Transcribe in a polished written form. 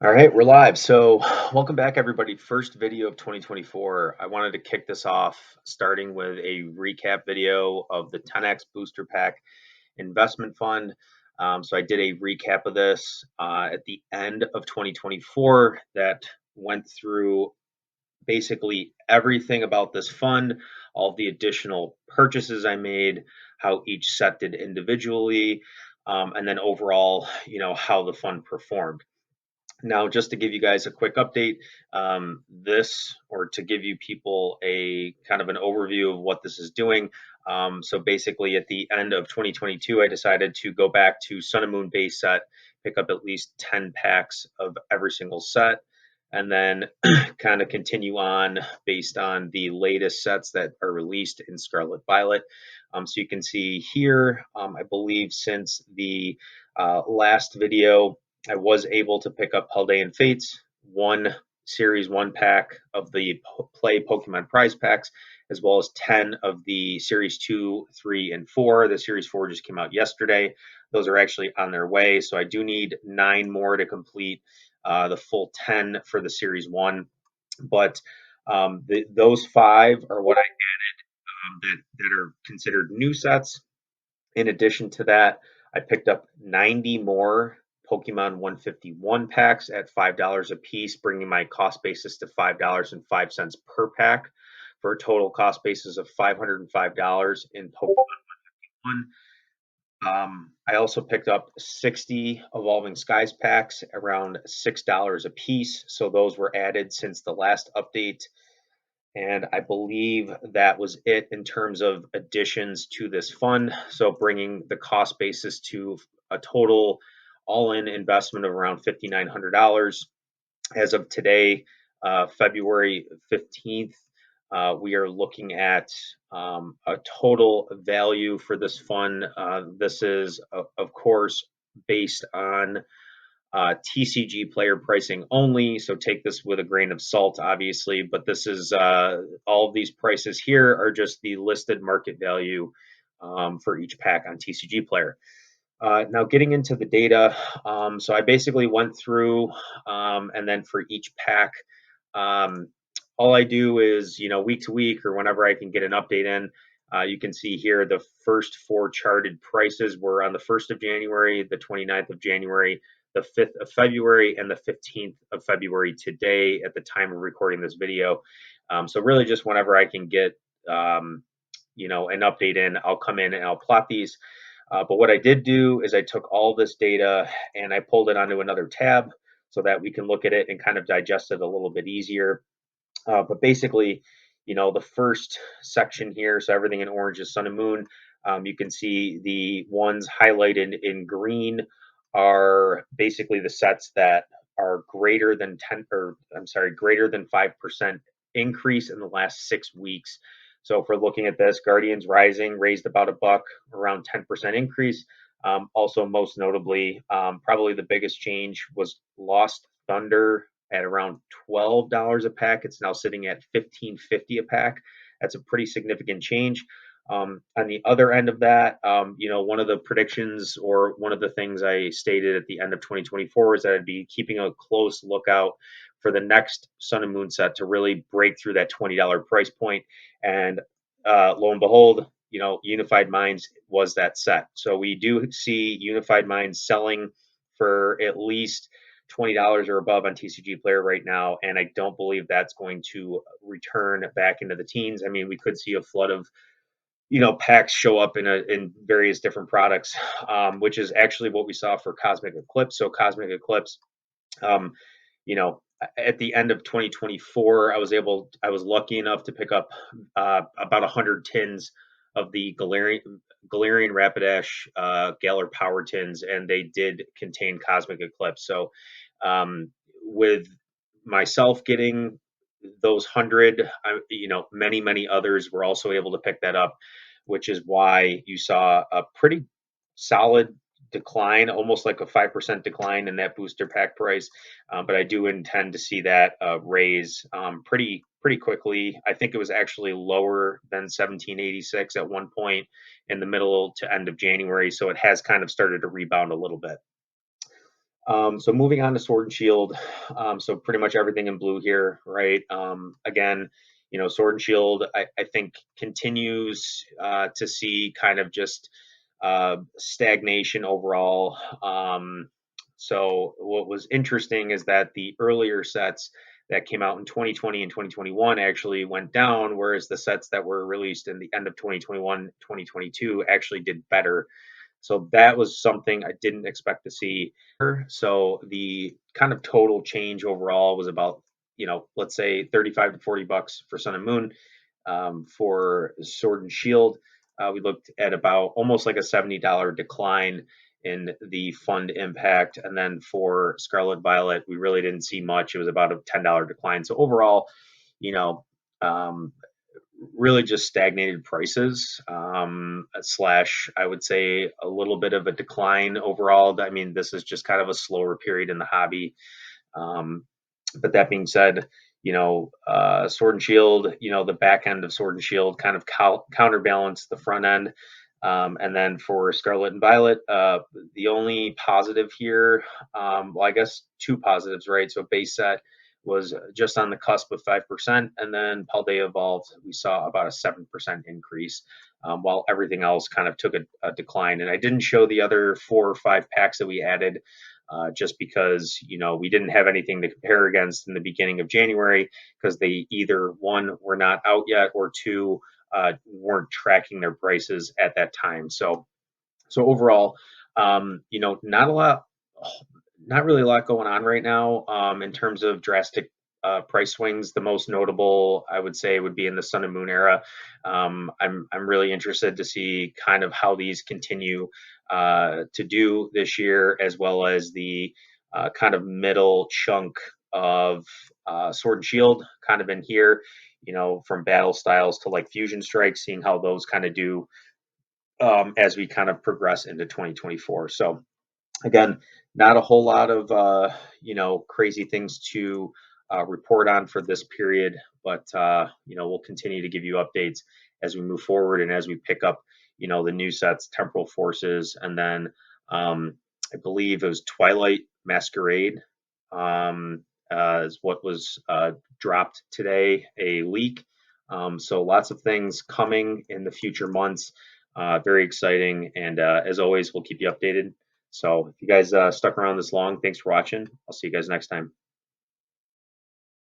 All right, we're live. So, welcome back, everybody. First video of 2024. I wanted to kick this off starting with a recap video of the 10x Booster Pack Investment Fund. So, I did a recap of this at the end of 2024 that went through basically everything about this fund, all the additional purchases I made, how each set did individually, and then overall, how the fund performed. Now, just to give you guys a quick update, or to give you people a kind of an overview of what this is doing. So basically, at the end of 2022, I decided to go back to Sun and Moon base set, pick up at least 10 packs of every single set, and then kind of continue on based on the latest sets that are released in Scarlet Violet. So you can see here, I believe since the last video, I was able to pick up Paldean Fates, one Series 1 pack of the Play Pokemon prize packs, as well as 10 of the Series 2, 3, and 4. The Series 4 just came out yesterday. Those are actually on their way, so I do need 9 more to complete the full 10 for the Series 1. But those 5 are what I that are considered new sets. In addition to that, I picked up 90 more Pokemon 151 packs at $5 a piece, bringing my cost basis to $5.05 per pack for a total cost basis of $505 in Pokemon 1. I also picked up 60 Evolving Skies packs around $6 a piece. So those were added since the last update. And I believe that was it in terms of additions to this fund. So bringing the cost basis to a total all-in investment of around $5,900. As of today, February 15th, we are looking at a total value for this fund. This is, of course, based on TCG player pricing only, so take this with a grain of salt, obviously. But this is all of these prices here are just the listed market value for each pack on TCG player. Now, getting into the data, so I basically went through, and then for each pack, all I do is, week to week or whenever I can get an update in. You can see here the first 4 charted prices were on the 1st of January, the 29th of January, the 5th of February, and the 15th of February today at the time of recording this video. So really just whenever I can get, an update in, I'll come in and I'll plot these. But what I did do is I took all this data and I pulled it onto another tab so that we can look at it and kind of digest it a little bit easier. But basically, the first section here, so everything in orange is Sun and Moon. You can see the ones highlighted in green are basically the sets that are greater than 5% increase in the last 6 weeks. So if we're looking at this, Guardians Rising raised about $1, around 10% increase. Also, most notably, probably the biggest change was Lost Thunder at around $12 a pack. It's now sitting at $15.50 a pack. That's a pretty significant change. On the other end of that, one of the predictions or one of the things I stated at the end of 2024 is that I'd be keeping a close lookout for the next Sun and Moon set to really break through that $20 price point. And lo and behold, Unified Minds was that set. So we do see Unified Minds selling for at least $20 or above on TCG Player right now, and I don't believe that's going to return back into the teens. I mean, we could see a flood of packs show up in various different products, which is actually what we saw for Cosmic Eclipse. So Cosmic Eclipse, um, you know, at the end of 2024, I was lucky enough to pick up about 100 tins of the Galarian Rapidash Galar Power tins, and they did contain Cosmic Eclipse. So with myself getting those 100, many others were also able to pick that up, which is why you saw a pretty solid decline, almost like a 5% decline in that booster pack price. But I do intend to see that raise pretty quickly. I think it was actually lower than 1786 at one point in the middle to end of January, so it has kind of started to rebound a little bit. So moving on to Sword and Shield, so pretty much everything in blue here, right? Again, Sword and Shield, I think continues to see kind of just stagnation overall. So what was interesting is that the earlier sets that came out in 2020 and 2021 actually went down, whereas the sets that were released in the end of 2021, 2022 actually did better. So that was something I didn't expect to see. So the kind of total change overall was about, let's say 35 to 40 bucks for Sun and Moon. For Sword and Shield, we looked at about almost like a $70 decline in the fund impact. And then for Scarlet Violet, we really didn't see much. It was about a $10 decline. So overall, you know, um, really just stagnated prices, slash, I would say a little bit of a decline overall. I mean, this is just kind of a slower period in the hobby. Um, but that being said, Sword and Shield, the back end of Sword and Shield kind of counterbalance the front end. And then for Scarlet and Violet, the only positive here, well, I guess two positives, right? So base set was just on the cusp of 5%, and then Paldea Evolved, we saw about a 7% increase, while everything else kind of took a decline. And I didn't show the other 4 or 5 packs that we added, just because we didn't have anything to compare against in the beginning of January, because they either one were not out yet, or two weren't tracking their prices at that time. So overall, not really a lot going on right now, in terms of drastic price swings. The most notable, I would say, would be in the Sun and Moon era. I'm really interested to see kind of how these continue to do this year, as well as the kind of middle chunk of Sword and Shield, kind of in here. From battle styles to like fusion strikes, seeing how those kind of do as we kind of progress into 2024. So again, not a whole lot of crazy things to report on for this period, but we'll continue to give you updates as we move forward and as we pick up the new sets, Temporal Forces, and then I believe it was Twilight Masquerade, is what was dropped today, a leak. So lots of things coming in the future months. Very exciting, and as always, we'll keep you updated. So if you guys stuck around this long, thanks for watching. I'll see you guys next time.